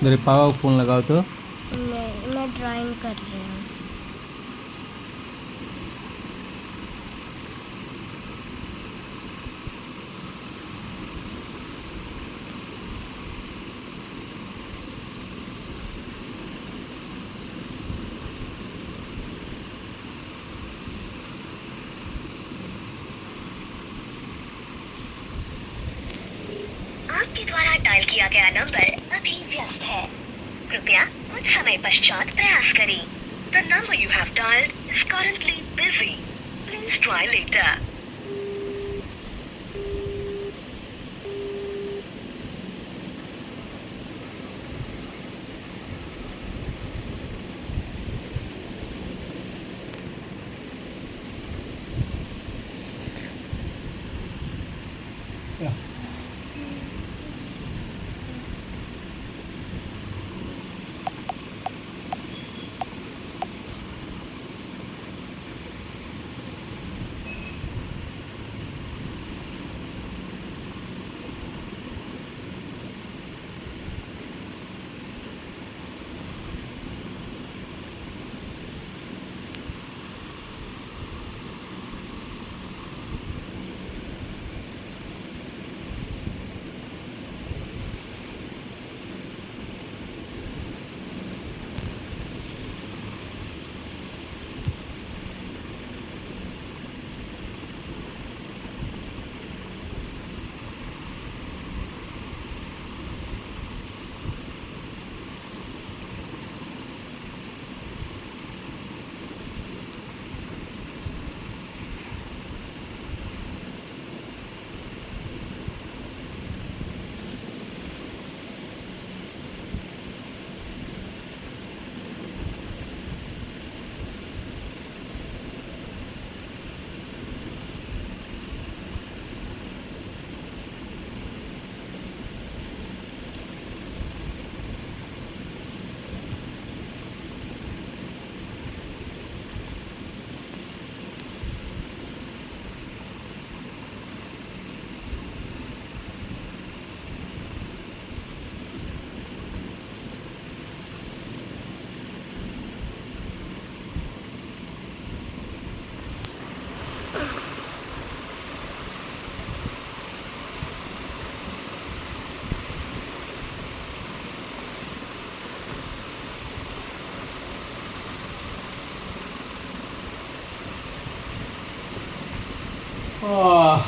मेरे पापा को फ़ोन लगाओ तो। नहीं, मैं ड्राइंग कर रही हूँ। आपके द्वारा डायल किया गया नंबर अभी व्यस्त है। कृपया कुछ समय पश्चात प्रयास करें। The number you have dialed is currently busy. Please try later. आह,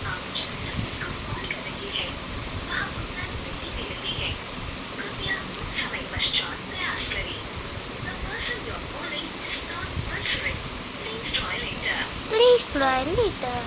आप जिस व्यक्ति को कॉल कर रही हैं, वह भुगतान नहीं दे रही है। कृपया कुछ समय पश्चात प्रयास करें। The person you're calling is not answering. Please try later. Please try later.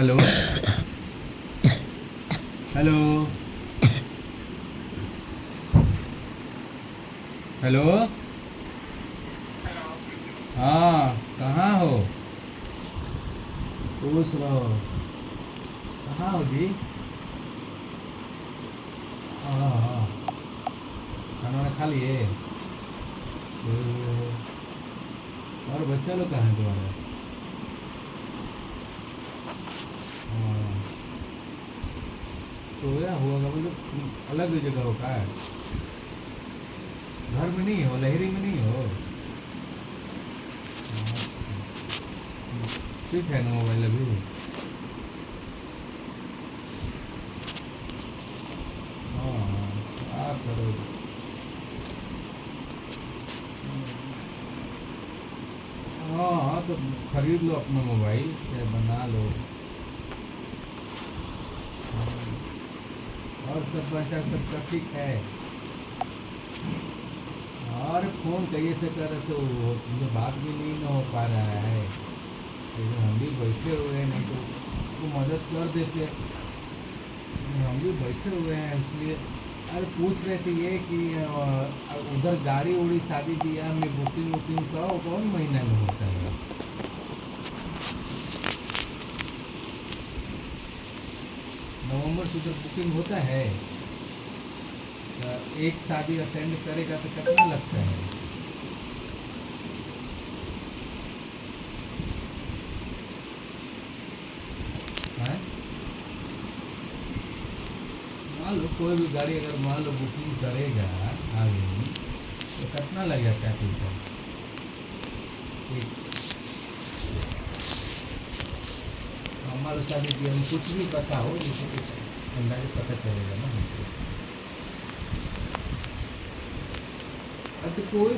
Hello hello hello हाँ कहाँ हो? खुश रहो। कहाँ हो जी? हाँ हाँ, खाना वाना खा लिए? तो और बच्चा लोग कहाँ है तुम्हारा? हाँ, सोया हुआ होगा, मतलब अलग जगह हो का? घर में नहीं हो, लहरी में नहीं हो? हाँ, ठीक है ना मोबाइल अभी? हाँ हाँ, क्या करोगे? हाँ हाँ, तो खरीद लो अपना मोबाइल या बना लो। हाँ, और सब बच्चा सबका ठीक है? और फोन कहिए से कर तो तुमसे बात भी नहीं न हो पा रहा है। लेकिन हम भी बैठे हुए हैं, नहीं तो उसको मदद कर देते। हम भी बैठे हुए हैं इसलिए। अरे पूछ रहे थे ये कि उधर गाड़ी उड़ी शादी ब्याह में बुकिंग वुकिंग का कौन महीना में होता है? नवंबर से उधर बुकिंग होता है? तो एक शादी अटेंड करेगा तो कितना लगता है? हैं? मान लो कोई भी गाड़ी अगर मान लो बुकिंग करेगा आगे, तो कितना लगेगा कैपिटल? एक मान लो शादी ब्याह में कुछ भी पता हो, जैसे कुछ अंदाजा पता चलेगा ना हमको। अब तो कोई